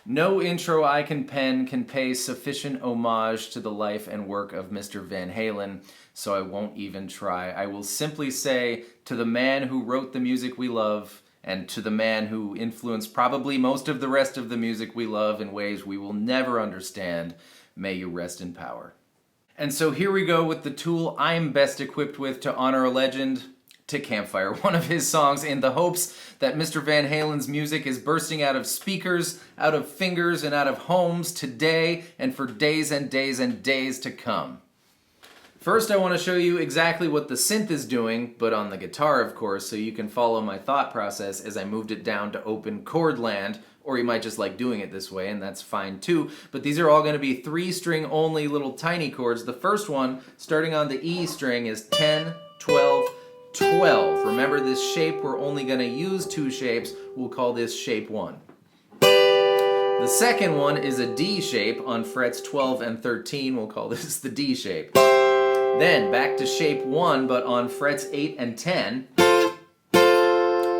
No intro I can pen can pay sufficient homage to the life and work of Mr. Van Halen, so I won't even try. I will simply say, to the man who wrote the music we love, and to the man who influenced probably most of the rest of the music we love in ways we will never understand, may you rest in power. And so here we go with the tool I'm best equipped with to honor a legend, to Campfire, one of his songs, in the hopes that Mr. Van Halen's music is bursting out of speakers, out of fingers, and out of homes today and for days and days and days to come. First, I want to show you exactly what the synth is doing, but on the guitar, of course, so you can follow my thought process as I moved it down to open chord land, or you might just like doing it this way, and that's fine too. But these are all going to be 3-string only little tiny chords. The first one, starting on the E string, is 10, 12, 12. Remember this shape, we're only going to use 2 shapes. We'll call this shape 1. The second one is a D shape on frets 12 and 13. We'll call this the D shape. Then back to shape 1, but on frets 8 and 10.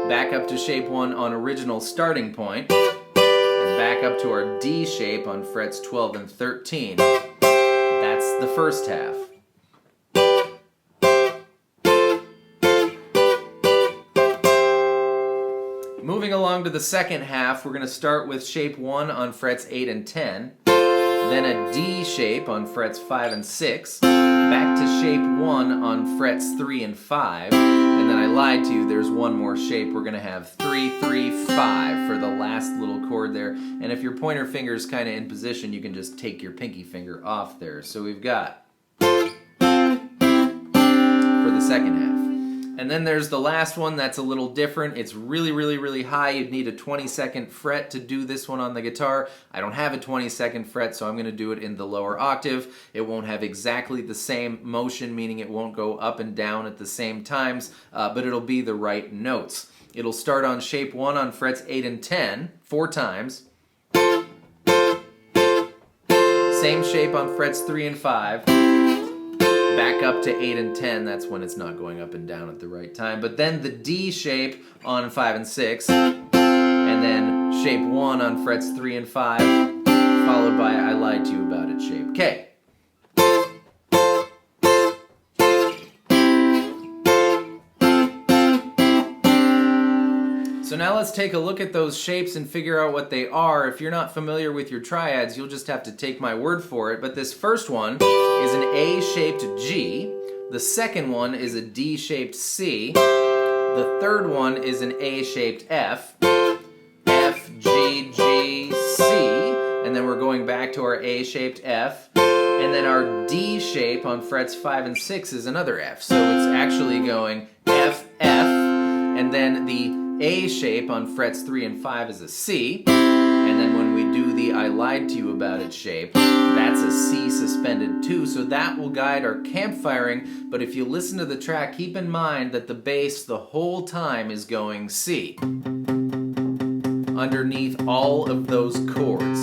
Back up to shape 1 on original starting point. And back up to our D shape on frets 12 and 13. That's the first half. Moving along to the second half, we're going to start with shape 1 on frets 8 and 10, then a D shape on frets 5 and 6, back to shape 1 on frets 3 and 5, and then I lied to you, there's one more shape. We're going to have 3, 3, 5 for the last little chord there, and if your pointer finger is kind of in position, you can just take your pinky finger off there. So we've got for the second half. And then there's the last one that's a little different. It's really, really, really high. You'd need a 22nd fret to do this one on the guitar. I don't have a 22nd fret, so I'm going to do it in the lower octave. It won't have exactly the same motion, meaning it won't go up and down at the same times, but it'll be the right notes. It'll start on shape 1 on frets 8 and 10, 4 times. Same shape on frets 3 and 5. Back up to 8 and 10, that's when it's not going up and down at the right time. But then the D shape on 5 and 6, and then shape 1 on frets 3 and 5, followed by I lied to you about it shape K. So now let's take a look at those shapes and figure out what they are. If you're not familiar with your triads, you'll just have to take my word for it. But this first one is an A-shaped G. The second one is a D-shaped C. The third one is an A-shaped F. F, G, G, C. And then we're going back to our A-shaped F. And then our D shape on frets 5 and 6 is another F. So it's actually going F, F, and then the A shape on frets 3 and 5 is a C, and then when we do the I lied to you about it shape, that's a C suspended 2, so that will guide our campfiring, but if you listen to the track, keep in mind that the bass the whole time is going C, underneath all of those chords.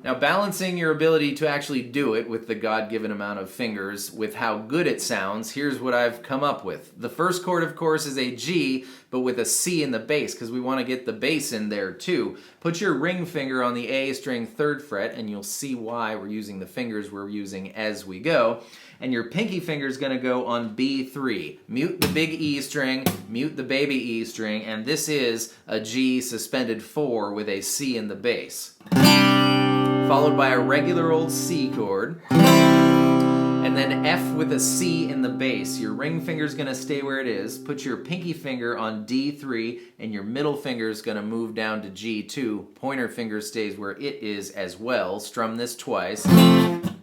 Now, balancing your ability to actually do it with the God-given amount of fingers with how good it sounds, here's what I've come up with. The first chord, of course, is a G, but with a C in the bass, because we want to get the bass in there too. Put your ring finger on the A string 3rd fret, and you'll see why we're using the fingers we're using as we go. And your pinky finger is going to go on B3. Mute the big E string, mute the baby E string, and this is a G suspended 4 with a C in the bass. Followed by a regular old C chord, and then F with a C in the bass. Your ring finger is going to stay where it is. Put your pinky finger on D3, and your middle finger is going to move down to G2. Pointer finger stays where it is as well. Strum this twice.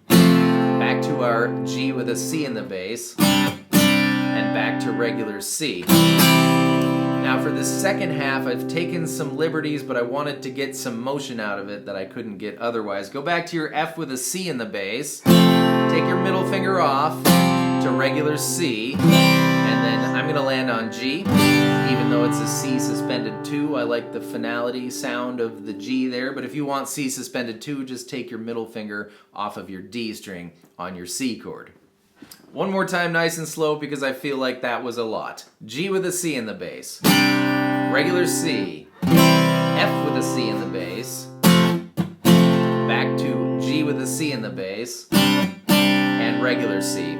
Back to our G with a C in the bass, and back to regular C. Now for the second half, I've taken some liberties, but I wanted to get some motion out of it that I couldn't get otherwise. Go back to your F with a C in the bass, take your middle finger off to regular C, and then I'm going to land on G. Even though it's a C suspended 2, I like the finality sound of the G there, but if you want C suspended 2, just take your middle finger off of your D string on your C chord. One more time, nice and slow, because I feel like that was a lot. G with a C in the bass. Regular C. F with a C in the bass. C in the bass, and regular C.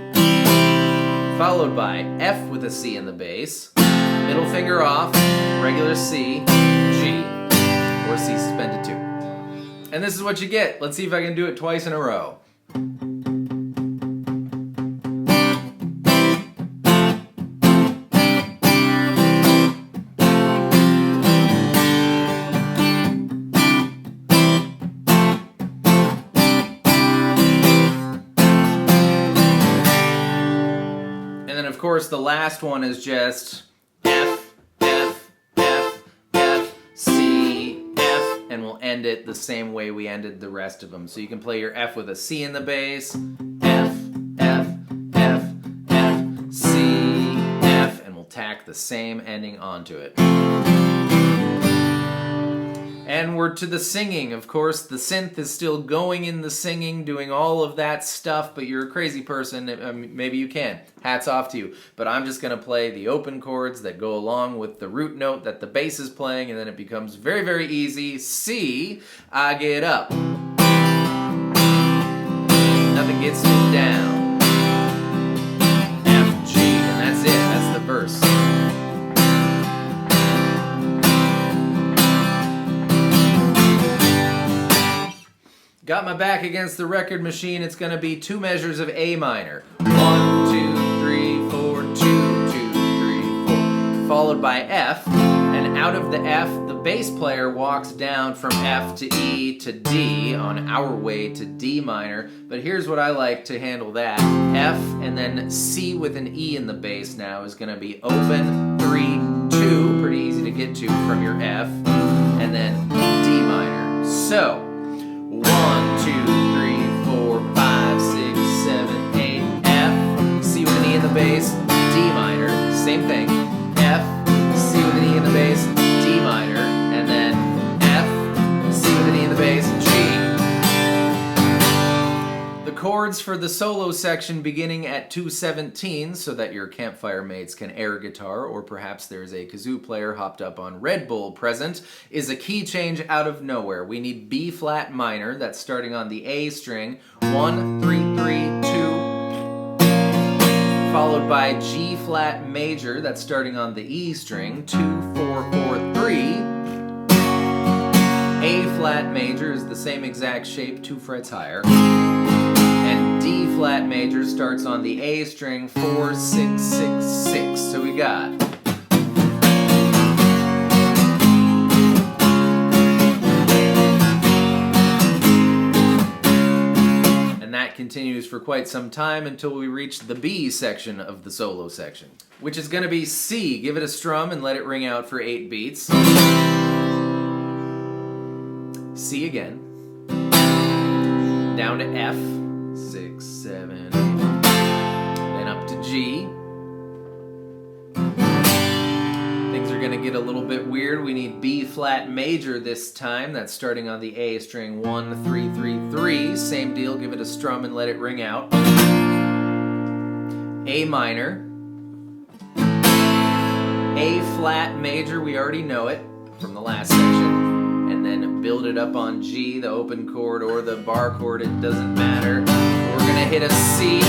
Followed by F with a C in the bass, middle finger off, regular C, G, or C suspended 2. And this is what you get. Let's see if I can do it twice in a row. Of course, the last one is just F, F, F, F, C, F, and we'll end it the same way we ended the rest of them. So you can play your F with a C in the bass, F, F, F, F, C, F, and we'll tack the same ending onto it. And we're to the singing. Of course, the synth is still going in the singing, doing all of that stuff, but you're a crazy person. Maybe you can. Hats off to you. But I'm just going to play the open chords that go along with the root note that the bass is playing, and then it becomes very, very easy. C, I get up. Nothing gets me down. F, G, and that's it. That's the verse. Got my back against the record machine. It's going to be 2 measures of A minor. 1, 2, 3, 4, 2, 2, 3, 4. Followed by F. And out of the F, the bass player walks down from F to E to D on our way to D minor. But here's what I like to handle that. F and then C with an E in the bass now is going to be open, 3, 2. Pretty easy to get to from your F. And then D minor. So 1, 2, 3, 4, 5, 6, 7, 8, F, C with an E in the bass, D minor, same thing, F, C with an E in the bass, D minor, and then F, C with an E in the bass, G. The chords for the solo section beginning at 217 so that your campfire mates can air guitar, or perhaps there's a kazoo player hopped up on Red Bull present, is a key change out of nowhere. We need B flat minor, that's starting on the A string, 1, 3, 3, 2, followed by G flat major, that's starting on the E string, 2, 4, 4, 3. A flat major is the same exact shape, 2 frets higher. And D flat major starts on the A string, 4, 6, 6, 6. So we got and that continues for quite some time until we reach the B section of the solo section, which is going to be C. Give it a strum and let it ring out for 8 beats. C again. Down to F. 6, 7, 8. Then up to G. Things are going to get a little bit weird. We need B flat major this time. That's starting on the A string, 1, 3, 3, 3. Same deal, give it a strum and let it ring out. A minor. A flat major, we already know it from the last section. And then build it up on G, the open chord or the bar chord, it doesn't matter. We're gonna hit a C,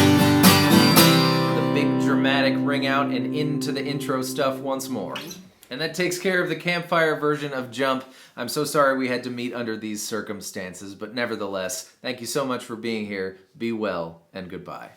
the big dramatic ring out, and into the intro stuff once more. And that takes care of the campfire version of Jump. I'm so sorry we had to meet under these circumstances, but nevertheless, thank you so much for being here. Be well, and goodbye.